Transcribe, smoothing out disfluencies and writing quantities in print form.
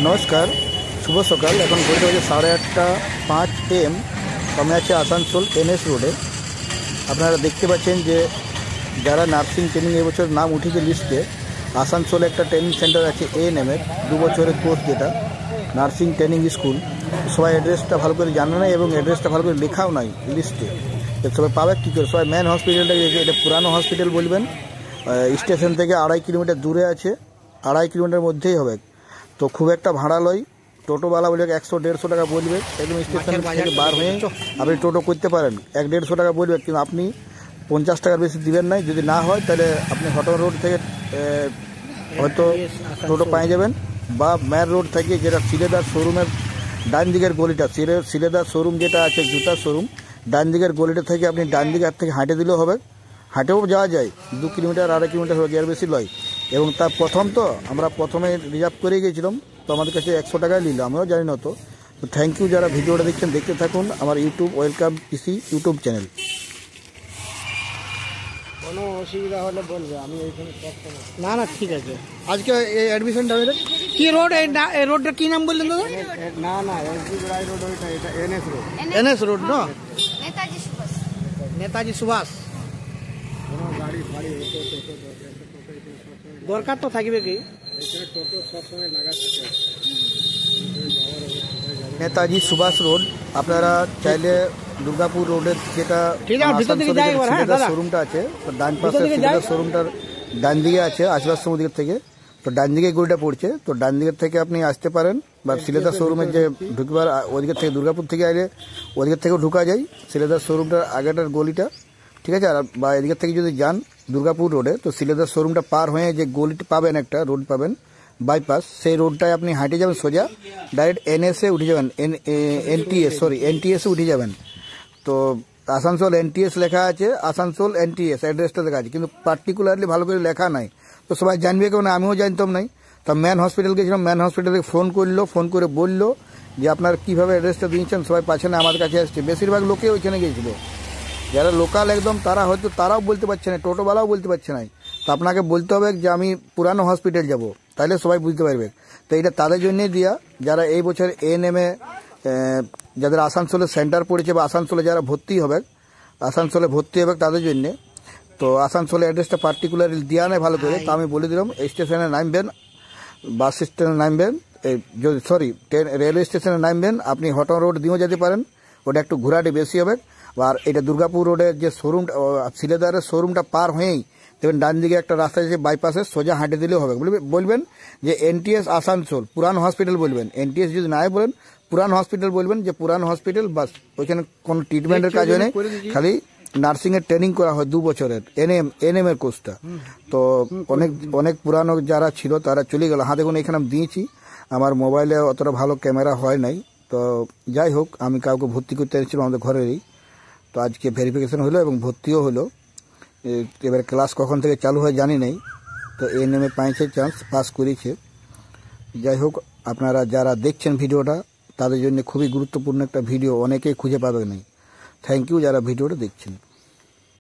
নমস্কার, শুভ সকাল। এখন ঘড়িতে বাজে 8:30 AM। আমি আছি আসানসোল NS রোডে। আপনারা দেখতে পাচ্ছেন যে যারা নার্সিং ট্রেনিং এবছর নাম উঠেছে লিস্টে, আসানসোলে একটা ট্রেনিং সেন্টার আছে ANM-এর 2 বছরের কোর্স, যেটা নার্সিং ট্রেনিং স্কুল। সবাই অ্যাড্রেসটা ভালো করে জানে না এবং অ্যাড্রেসটা ভালো করে লেখাও নাই লিস্টে। সবাই পাবে কী করে? সবাই মেন হসপিটালটা, এটা পুরানো হসপিটাল বলবেন। স্টেশন থেকে 2.5 কিলোমিটার দূরে আছে, 2.5 কিলোমিটার মধ্যেই হবে। তো খুব একটা ভাড়া লয়। টোটোওয়ালা বলবে 100-150 টাকা বলবে। একদম স্টেশন থেকে বার হয়ে আপনি টোটো করতে পারেন, 100-150 টাকা বলবে, কিন্তু আপনি 50 টাকার বেশি দিবেন নাই। যদি না হয় তাহলে আপনি হটন রোড থেকে হয়তো টোটো পেয়ে যাবেন, বা মেন রোড থেকে, যেটা সিলেদার শোরুমের ডান দিকের গলিটা, সিলেদার শোরুম যেটা আছে জুতার শোরুম, ডান দিকের গলিটা থেকে আপনি ডান দিকে হাত থেকে হাঁটে দিলেও হবে। হাঁটেও যাওয়া যায়, 2 কিলোমিটার 2.5 কিলোমিটার হবে, এর বেশি লয়। এবং তার আমরা প্রথমে রিজার্ভ করে গিয়েছিলাম, তো আমাদের কাছে 100 টাকায় নিল, আমরাও জানি না। তো থ্যাংক ইউ যারা ভিডিওটা দেখছেন, দেখতে থাকুন আমার ইউটিউব ওয়েলকাম পিসি ইউটিউব চ্যানেল। কোনো অসুবিধা হলে বলবে, আমি এইখানে না না, ঠিক আছে। আজকে এই অ্যাডমিশনটা হয়ে কি রোড, এই রোডটা কি নাম বললেন দাদা? না এসবি রায় রোড, ওইটা এটা NS রোড না, নেতাজি সুভাষ। কোনো গাড়ি ফাড়ি দরকার তো থাকবে কি? টোটো সবসময় লাগা থাকে। নেতাজি সুভাষ রোড। আপনারা চাইলে দুর্গাপুর রোডের যেটা শোরুমটা আছে, ডান পাশে শোরুমটার ডান দিকে আছে, আশীর্বাদ দিকের থেকে। তো ডান দিকে গলিটা পড়ছে, তো ডান দিকের থেকে আপনি আসতে পারেন, বা সিলেদার শোরুমের যে ঢুকবার ওদিকের থেকে, দুর্গাপুর থেকে আইলে ওদিকের থেকেও ঢুকা যায়, সিলেদার শোরুমটার আগেটার গলিটা, ঠিক আছে। আর বা এদিকের থেকে যদি যান দুর্গাপুর রোডে, তো সিলেদার শোরুমটা পার হয়ে যে গলিটা পাবেন, একটা রোড পাবেন বাইপাস, সেই রোডটায় আপনি হাঁটে যাবেন সোজা, ডাইরেক্ট NS-এ উঠে যাবেন, NTS-এ উঠে যাবেন। তো আসানসোল NTS লেখা আছে, আসানসোল NTS অ্যাড্রেসটা লেখা আছে, কিন্তু পার্টিকুলারলি ভালো করে লেখা নাই। তো সবাই জানবে কেউ না, আমিও জানতাম নাই। তা ম্যান হসপিটাল গেছিলাম, ম্যান হসপিটালে ফোন করে বললো যে আপনার কীভাবে অ্যাড্রেসটা দিয়েছেন। সবাই পাশে আমার কাছে আসছে, বেশিরভাগ লোকে ওইখানে গিয়েছিল। যারা লোকাল একদম, তারাও বলতে পারছে না, টোটোওয়ালাও বলতে পারছে না। তো আপনাকে বলতে হবে যে আমি পুরানো হসপিটাল যাব, তাহলে সবাই বুঝতে পারবে। তো এটা তাদের জন্যই দেওয়া, যারা এই বছর ANM-এ যাদের আসানসোলে সেন্টার পড়েছে, বা আসানসোলে যারা ভর্তি হবে তাদের জন্যে। তো আসানসোলে অ্যাড্রেসটা পার্টিকুলারলি দেওয়া নেই ভালো করে। তো আমি বলে দিলাম, স্টেশনে নামবেন, বাস স্ট্যান্ডে নামবেন, রেলওয়ে স্টেশনে নামবেন। আপনি হটন রোড দিয়েও যেতে পারেন, ওটা একটু ঘোরাটি বেশি হবে। আর এটা দুর্গাপুর রোডের যে শোরুমটা, সিলেদারের শোরুমটা পার হয়েই দেখবেন ডান দিকে একটা রাস্তা আছে, বাইপাসে সোজা হাঁটে দিলেও হবে। বলবেন যে NTS আসানসোল পুরান হসপিটাল বলবেন। NTS যদি নাই বলেন, পুরান হসপিটাল বলবেন, যে পুরান হসপিটাল, বাস। ওইখানে কোনো ট্রিটমেন্টের কাজ হয় না, খালি নার্সিংয়ের ট্রেনিং করা হয় 2 বছরের NM-এর কোর্সটা। তো অনেক পুরানো যারা ছিল তারা চলে গেল। দেখুন এখানে আমি দিয়েছি, আমার মোবাইলে অতটা ভালো ক্যামেরা হয় নাই। তো যাই হোক, আমি কাউকে ভর্তি করতে এসেছিলাম আমাদের ঘরেরই। তো আজকে ভেরিফিকেশন হলো এবং ভর্তিও হলো। এবার ক্লাস কখন থেকে চালু হয় জানি নাই। তো ANM-এ পাইছে চান্স, পাস করেছে। যাই হোক, আপনারা যারা দেখছেন ভিডিওটা, তাদের জন্য খুবই গুরুত্বপূর্ণ একটা ভিডিও, অনেকেই খুঁজে পাবে নাই। থ্যাংক ইউ যারা ভিডিওটা দেখছেন।